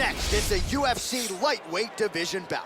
next is the UFC lightweight division bout.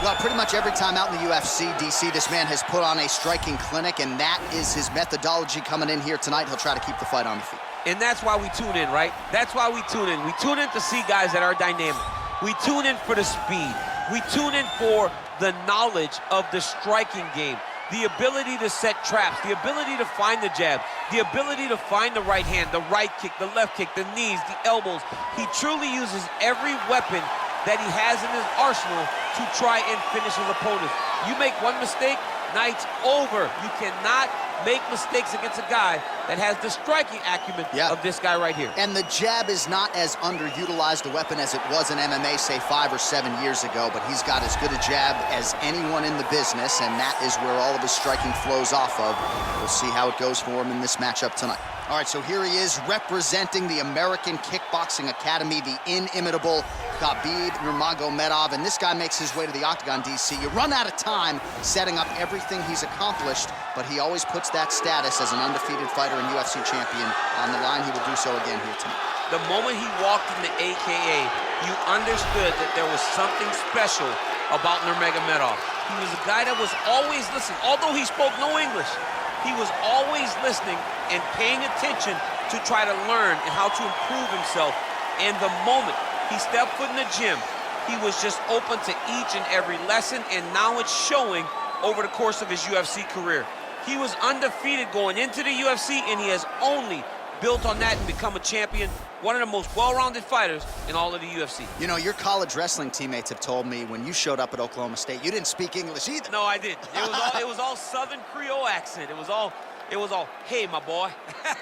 Well, pretty much every time out in the UFC, DC, this man has put on a striking clinic, and that is his methodology coming in here tonight. He'll try to keep the fight on the feet. And that's why we tune in, right? That's why we tune in. We tune in to see guys that are dynamic. We tune in for the speed. We tune in for the knowledge of the striking game, the ability to set traps, the ability to find the jab, the ability to find the right hand, the right kick, the left kick, the knees, the elbows. He truly uses every weapon that he has in his arsenal to try and finish his opponents. You make one mistake, night's over. You cannot make mistakes against a guy that has the striking acumen of this guy right here. And the jab is not as underutilized a weapon as it was in MMA, say 5 or 7 years ago, but he's got as good a jab as anyone in the business, and that is where all of his striking flows off of. We'll see how it goes for him in this matchup tonight. All right, so here he is representing the American Kickboxing Academy, the inimitable Khabib Nurmagomedov, and this guy makes his way to the octagon, DC. You run out of time setting up everything he's accomplished, but he always puts that status as an undefeated fighter and UFC champion on the line. He will do so again here tonight. The moment he walked in the AKA, you understood that there was something special about Nurmagomedov. He was a guy that was always listening. Although he spoke no English, he was always listening and paying attention to try to learn and how to improve himself. And the moment he stepped foot in the gym, he was just open to each and every lesson, and now it's showing over the course of his UFC career. He was undefeated going into the UFC, and he has only built on that and become a champion, one of the most well-rounded fighters in all of the UFC. You know, your college wrestling teammates have told me when you showed up at Oklahoma State, you didn't speak English either. No, I didn't. It was all Southern Creole accent. It was all, hey, my boy.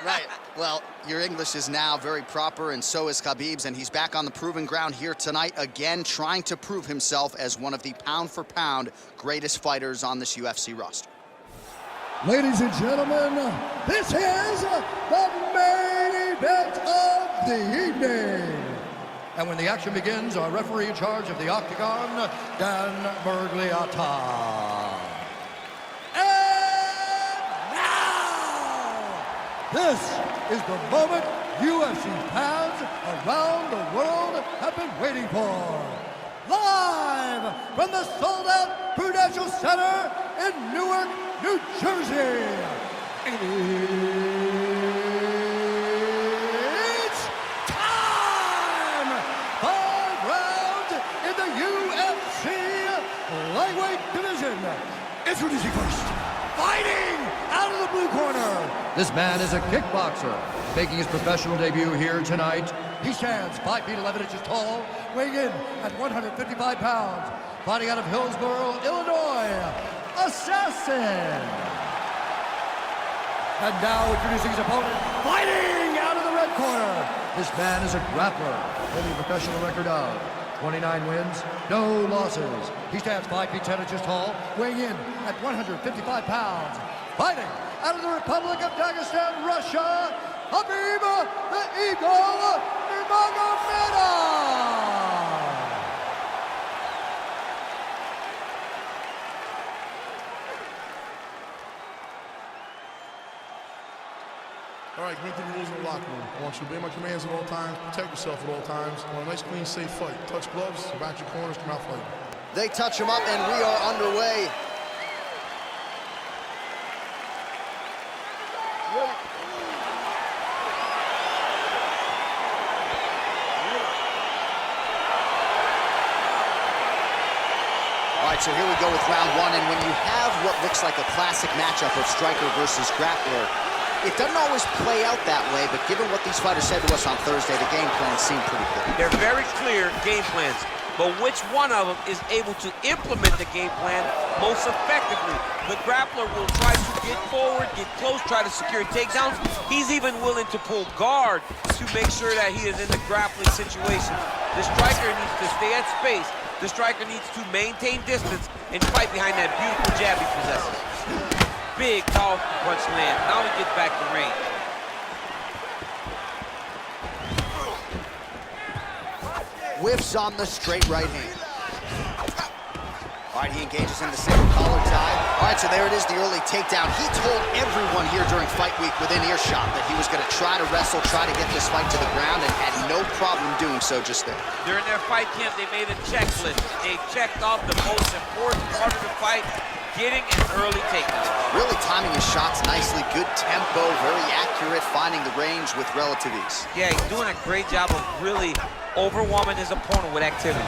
Right. Well, your English is now very proper, and so is Khabib's, and he's back on the proving ground here tonight, again, trying to prove himself as one of the pound-for-pound greatest fighters on this UFC roster. Ladies and gentlemen, this is the main event of the evening. And when the action begins, our referee in charge of the octagon, Dan Bergliata. And now, this is the moment UFC fans around the world have been waiting for. Live from the sold-out Prudential Center in Newark, New Jersey. It's time! 5 rounds in the UFC lightweight division. Introducing first, fighting out of the blue corner. This man is a kickboxer, making his professional debut here tonight. He stands 5 feet 11 inches tall, weighing in at 155 pounds, fighting out of Hillsboro, Illinois, Assassin. And now introducing his opponent, fighting out of the red corner. This man is a grappler, holding a professional record of 29 wins, no losses. He stands 5 feet 10 inches tall, weighing in at 155 pounds, fighting out of the Republic of Dagestan, Russia, Khabib the Eagle Nurmagomedov. All right, give me the rules in the locker room. I want you to obey my commands at all times, protect yourself at all times. I want a nice, clean, safe fight. Touch gloves, back your corners, come out fighting. They touch him up, and we are underway. All right, so here we go with round one, and when you have what looks like a classic matchup of striker versus grappler, it doesn't always play out that way, but given what these fighters said to us on Thursday, the game plans seem pretty clear. They're very clear game plans, but which one of them is able to implement the game plan most effectively? The grappler will try to get forward, get close, try to secure takedowns. He's even willing to pull guard to make sure that he is in the grappling situation. The striker needs to stay at space. The striker needs to maintain distance and fight behind that beautiful jab he possesses. Big, powerful punch land. Now he gets back to range. Whiffs on the straight right hand. All right, he engages in the single collar tie. All right, so there it is, the early takedown. He told everyone here during fight week within earshot that he was going to try to wrestle, try to get this fight to the ground, and had no problem doing so just there. During their fight camp, they made a checklist. They checked off the most important part of the fight, getting an early takedown. Really timing his shots nicely, good tempo, very accurate, finding the range with relative ease. Yeah, he's doing a great job of really overwhelming his opponent with activity.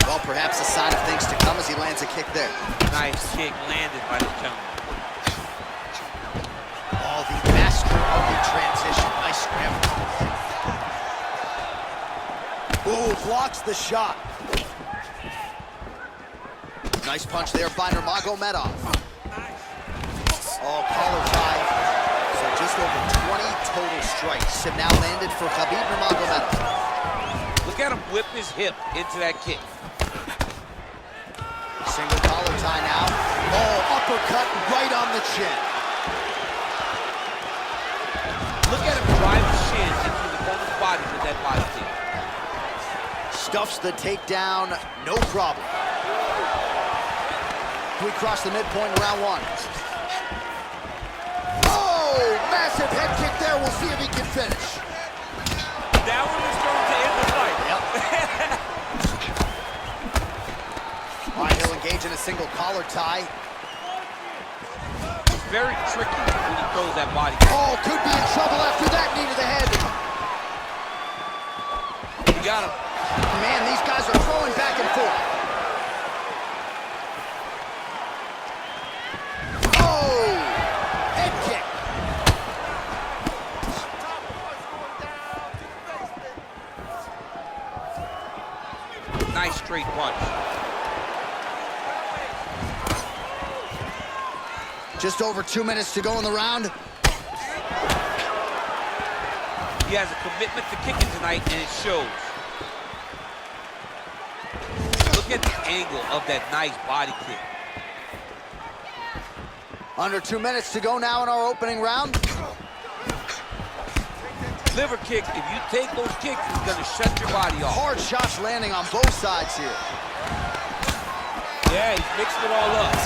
Well, perhaps a sign of things to come as he lands a kick there. Nice kick landed by the gentleman. Oh, the master of the transition. Nice scramble. Ooh, blocks the shot. Nice punch there by Nurmagomedov. Oh, collar tie. So just over 20 total strikes have now landed for Khabib Nurmagomedov. Look at him whip his hip into that kick. Single collar tie now. Oh, uppercut right on the chin. Look at him drive his shin into the opponent's body with that body kick. Stuffs the takedown, no problem. We cross the midpoint in round one. Oh, massive head kick there. We'll see if he can finish. That one is going to end the fight. Yep. All right, he'll engage in a single collar tie. It's very tricky when he throws that body kick. Oh, could be in trouble after that knee to the head. He got him. Man, these guys are throwing back and forth. Nice straight punch. Just over 2 minutes to go in the round. He has a commitment to kicking tonight, and it shows. Look at the angle of that nice body kick. Under 2 minutes to go now in our opening round. Liver kick, if you take those kicks, it's gonna shut your body off. Hard shots landing on both sides here. Yeah, he's mixing it all up.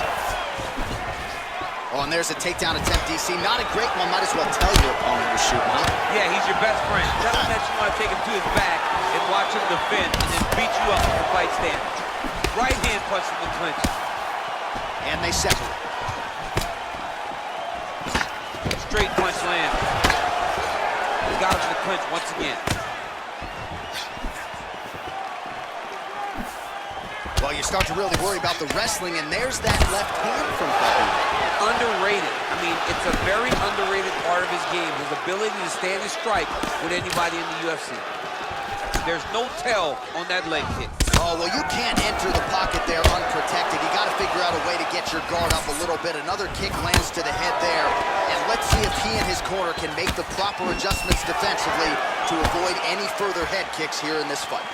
Oh, and there's a takedown attempt, DC. Not a great one. Might as well tell your opponent you're shooting, huh? Yeah, he's your best friend. Tell him that you want to take him to his back and watch him defend and then beat you up with the fight stand. Right hand punch in the clinch. And they separate. Straight punch land. He got him in the clinch once again. Well, you start to really worry about the wrestling, and there's that left hand from Khabib. Underrated. I mean, it's a very underrated part of his game, his ability to stand and strike with anybody in the UFC. There's no tell on that leg kick. Oh, well, you can't enter the pocket there unprotected. You got to figure out a way to get your guard up a little bit. Another kick lands to the head there. And let's see if he and his corner can make the proper adjustments defensively to avoid any further head kicks here in this fight.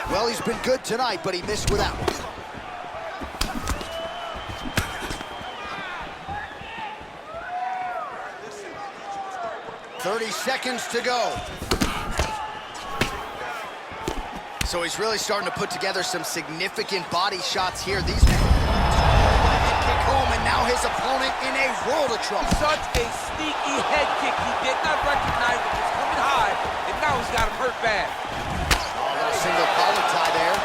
Well, he's been good tonight, but he missed with that one. 30 seconds to go. So he's really starting to put together some significant body shots here. These kick home, and now his opponent in a world of trouble. Such a sneaky head kick. He did not recognize it was coming high, and now he's got him hurt bad. Oh, a little single collar tie there.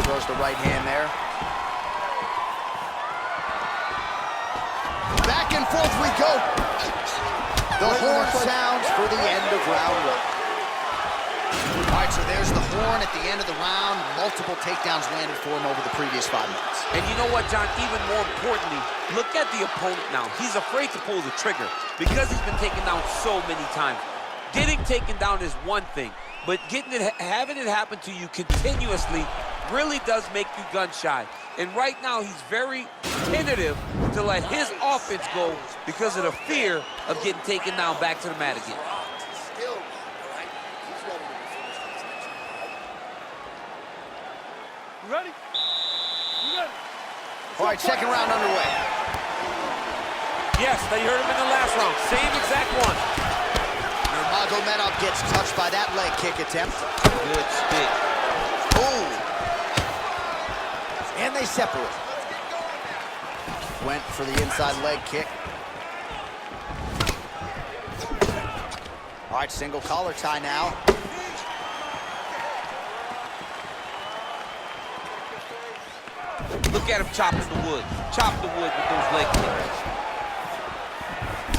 Throws the right hand there. Back and forth we go. The horn sounds for the end of round one. All right, so there's the horn at the end of the round. Multiple takedowns landed for him over the previous 5 minutes. And you know what, John? Even more importantly, look at the opponent now. He's afraid to pull the trigger because he's been taken down so many times. Getting taken down is one thing, but having it happen to you continuously really does make you gun shy. And right now, he's very tentative to let his offense go because of the fear of getting taken down back to the mat again. You ready? You ready? All right, second round underway. Yes, they heard him in the last round. Same exact one. Nurmagomedov gets touched by that leg kick attempt. Good stick. Ooh. And they separate. Went for the inside leg kick. All right, single collar tie now. Look at him chopping the wood. Chop the wood with those leg kicks.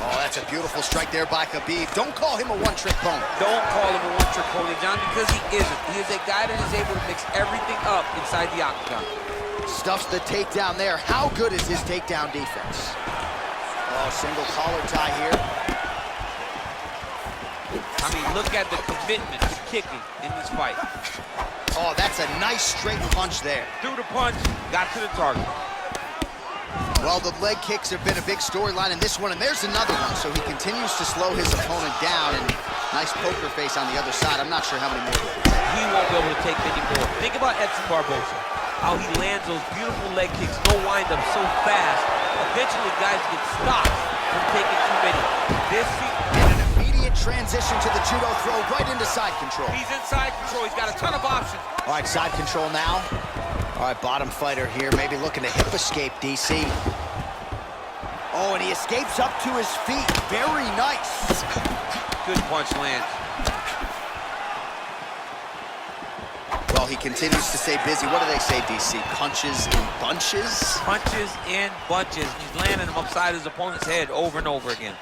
Oh, that's a beautiful strike there by Khabib. Don't call him a one-trick pony. Don't call him a one-trick pony, John, because he isn't. He is a guy that is able to mix everything up inside the octagon. Stuffs the takedown there. How good is his takedown defense? Oh, single collar tie here. I mean, look at the commitment to kicking in this fight. Oh, that's a nice straight punch there. Threw the punch, got to the target. Well, the leg kicks have been a big storyline in this one, and there's another one. So he continues to slow his opponent down, and nice poker face on the other side. I'm not sure how many more. He won't be able to take many more. Think about Edson Barboza, how he lands those beautiful leg kicks, no windup so fast. Eventually, guys get stopped from taking too many. This and an immediate transition to the judo throw right into side control. He's in side control. He's got a ton of options. All right, side control now. All right, bottom fighter here, maybe looking to hip escape, DC. Oh, and he escapes up to his feet. Very nice. Good punch lands. Well, he continues to stay busy. What do they say, DC? Punches in bunches? Punches in bunches. He's landing them upside his opponent's head over and over again.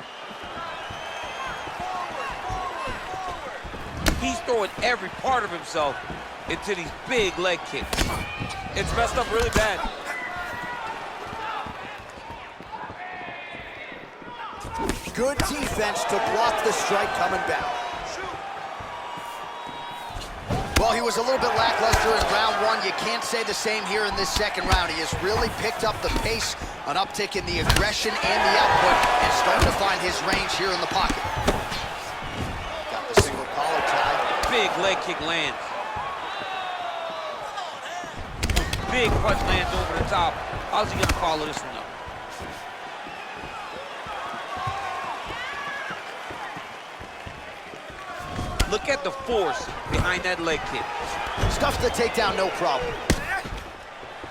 He's throwing every part of himself into these big leg kicks. It's messed up really bad. Good defense to block the strike coming back. Well, he was a little bit lackluster in round one. You can't say the same here in this second round. He has really picked up the pace, an uptick in the aggression and the output, and starting to find his range here in the pocket. Got the single collar tie. Big leg kick lands. Big punch lands over the top. How's he gonna follow this one up? Look at the force behind that leg kick. Stuffs the takedown, no problem.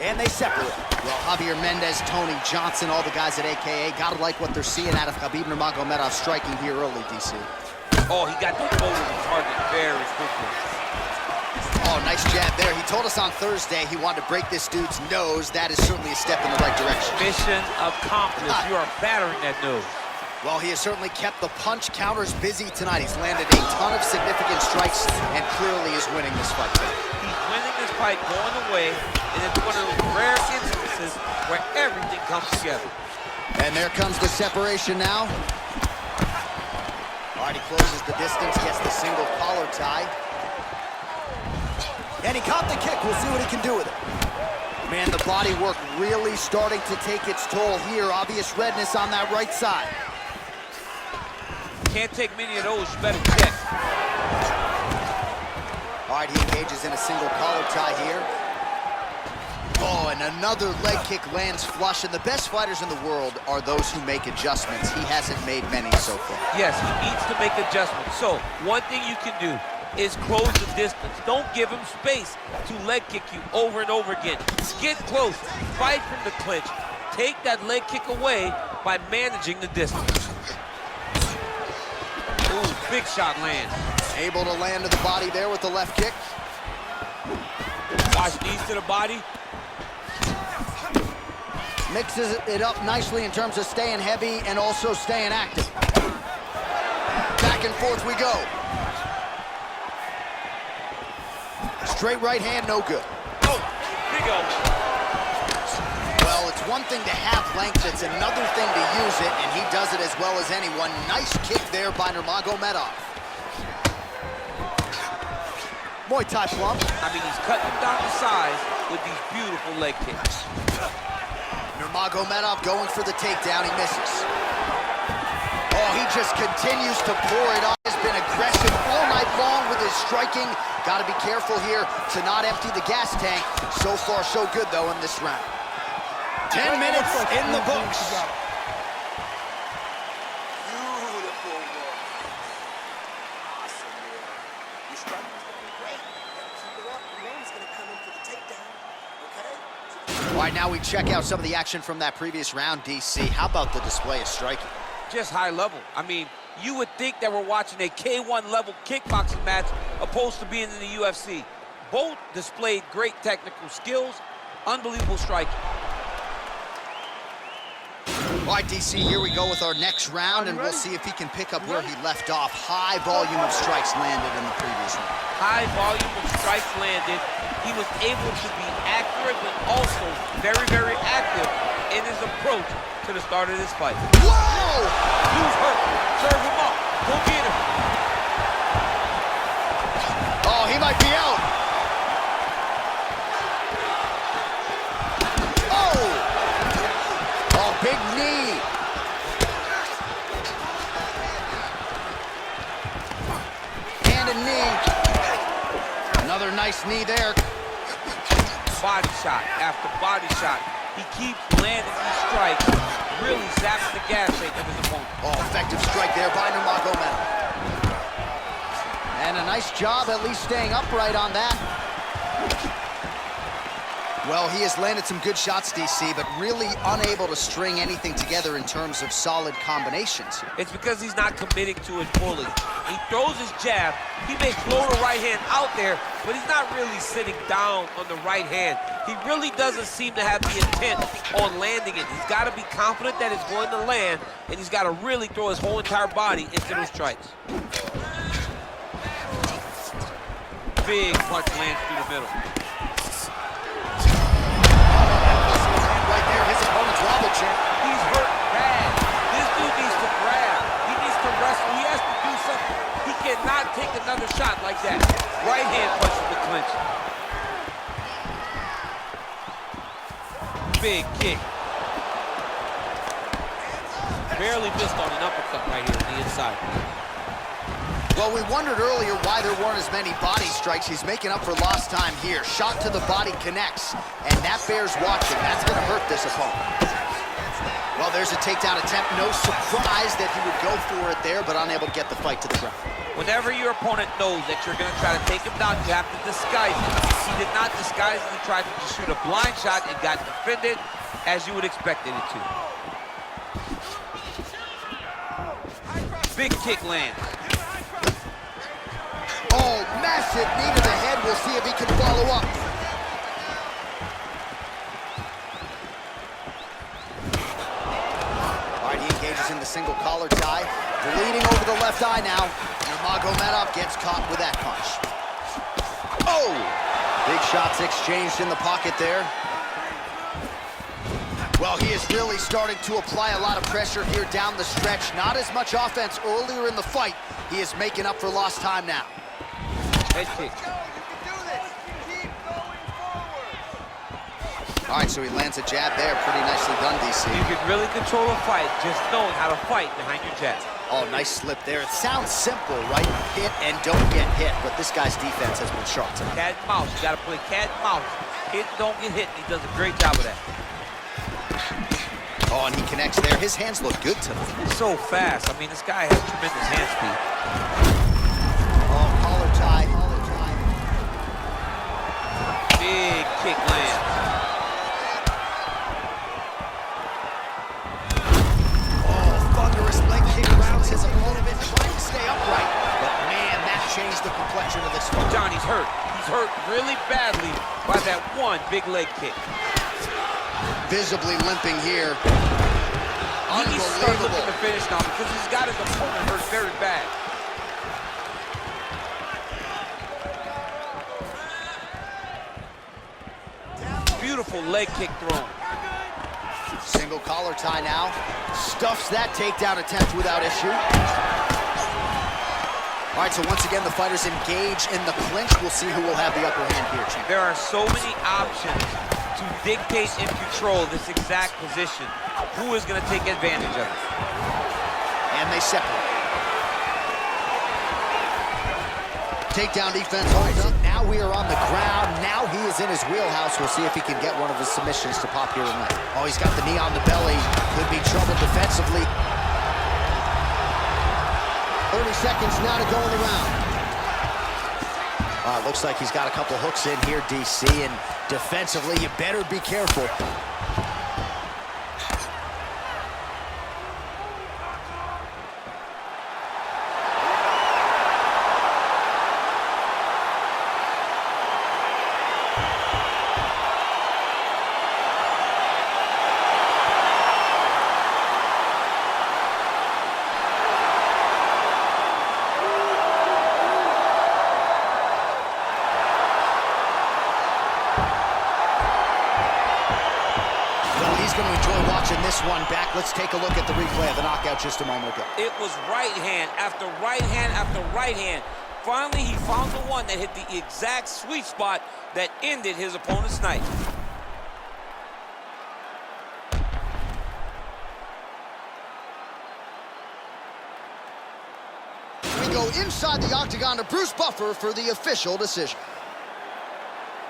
And they separate. Well, Javier Mendez, Tony Johnson, all the guys at AKA, gotta like what they're seeing out of Khabib Nurmagomedov striking here early, DC. Oh, he got the boat of the target very quickly. Oh, nice jab there. He told us on Thursday he wanted to break this dude's nose. That is certainly a step in the right direction. Mission accomplished. You are battering that nose. Well, he has certainly kept the punch counters busy tonight. He's landed a ton of significant strikes and clearly is winning this fight. He's winning this fight going away, and it's one of those rare instances where everything comes together. And there comes the separation now. All right, he closes the distance, gets the single collar tie. And he caught the kick. We'll see what he can do with it. Man, the body work really starting to take its toll here. Obvious redness on that right side. Can't take many of those, you better check. All right, he engages in a single collar tie here. Oh, and another leg kick lands flush, and the best fighters in the world are those who make adjustments. He hasn't made many so far. Yes, he needs to make adjustments. So, one thing you can do is close the distance. Don't give him space to leg kick you over and over again. Get close, fight from the clinch. Take that leg kick away by managing the distance. Ooh, big shot lands. Able to land to the body there with the left kick. Watch knees to the body. Mixes it up nicely in terms of staying heavy and also staying active. Back and forth we go. Straight right hand, no good. Oh, big elbow. Well, it's one thing to have length, it's another thing to use it, and he does it as well as anyone. Nice kick there by Nurmagomedov. Muay Thai plump. I mean, he's cutting him down to size with these beautiful leg kicks. Nurmagomedov going for the takedown, he misses. Oh, he just continues to pour it on. He's been aggressive all night long with his striking. Got to be careful here to not empty the gas tank. So far, so good, though, in this round. 10 minutes in the books. Beautiful. right, now we check out some of the action from that previous round, DC. How about the display of striking? Just high level. I mean, you would think that we're watching a K1 level kickboxing match opposed to being in the UFC. Both displayed great technical skills, unbelievable striking. All right, DC, here we go with our next round, and we'll see if he can pick up where he left off. High volume of strikes landed in the previous round. High volume of strikes landed. He was able to be accurate, but also very, very active in his approach to the start of this fight. Whoa! Who's hurt? Serve him up. Go get him. Oh, he might be out. Big knee. And a knee. Another nice knee there. Body shot after body shot. He keeps landing these strikes, really zapping the gas tank of his opponent. Oh, effective strike there by Nurmagomedov. And a nice job at least staying upright on that. Well, he has landed some good shots, DC, but really unable to string anything together in terms of solid combinations here. It's because he's not committing to it fully. He throws his jab. He may throw the right hand out there, but he's not really sitting down on the right hand. He really doesn't seem to have the intent on landing it. He's got to be confident that it's going to land, and he's got to really throw his whole entire body into those strikes. Big punch lands through the middle. He's hurt bad. This dude needs to grab. He needs to wrestle. He has to do something. He cannot take another shot like that. Right hand punch to the clinch. Big kick. Barely missed on an uppercut right here on the inside. Well, we wondered earlier why there weren't as many body strikes. He's making up for lost time here. Shot to the body connects, and that bears watching. That's going to hurt this opponent. Well, there's a takedown attempt. No surprise that he would go for it there, but unable to get the fight to the ground. Whenever your opponent knows that you're going to try to take him down, you have to disguise it. He did not disguise it. He tried to just shoot a blind shot and got defended as you would expect it to. Big kick lands. Oh, massive knee to the head. We'll see if he can follow up. All right, he engages in the single collar tie. Bleeding over the left eye now. Nurmagomedov gets caught with that punch. Oh! Big shots exchanged in the pocket there. Well, he is really starting to apply a lot of pressure here down the stretch. Not as much offense earlier in the fight. He is making up for lost time now. Head kick. All right, so he lands a jab there. Pretty nicely done, DC. You can really control a fight just knowing how to fight behind your jab. Oh, nice slip there. It sounds simple, right? Hit and don't get hit, but this guy's defense has been sharp tonight. Cat and mouse. You got to play cat and mouse. Hit, don't get hit. He does a great job of that. Oh, and he connects there. His hands look good tonight. So fast. I mean, this guy has tremendous hand speed. Oh, collar tie. Big kick lands. Oh, thunderous leg kick rounds his opponent in trying to stay upright. But man, that changed the complexion of this fight. Johnny's hurt. He's hurt really badly by that one big leg kick. Visibly limping here. He needs to start looking Unbelievable. to finish now because he's got his opponent hurt very bad. Beautiful leg kick thrown. Single collar tie now. Stuffs that takedown attempt without issue. All right, so once again, the fighters engage in the clinch. We'll see who will have the upper hand here, champ. There are so many options to dictate and control this exact position. Who is going to take advantage of it? And they separate. Takedown defense holds up. Now we are on the ground. Now he is in his wheelhouse. We'll see if he can get one of his submissions to pop here tonight. Oh, he's got the knee on the belly. Could be trouble defensively. 30 seconds now to go in the round. Looks like he's got a couple hooks in here, DC, and defensively, you better be careful. Going to enjoy watching this one back. Let's take a look at the replay of the knockout just a moment ago. It was right hand after right hand after right hand. Finally, he found the one that hit the exact sweet spot that ended his opponent's night. We go inside the octagon to Bruce Buffer for the official decision.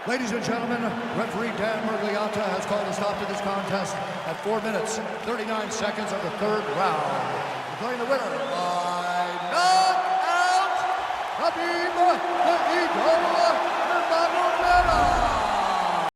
Ladies and gentlemen, referee Dan Mergliata has called a stop to this contest at 4 minutes, 39 seconds of the third round. Declaring the winner by knockout, Khabib Nurmagomedov.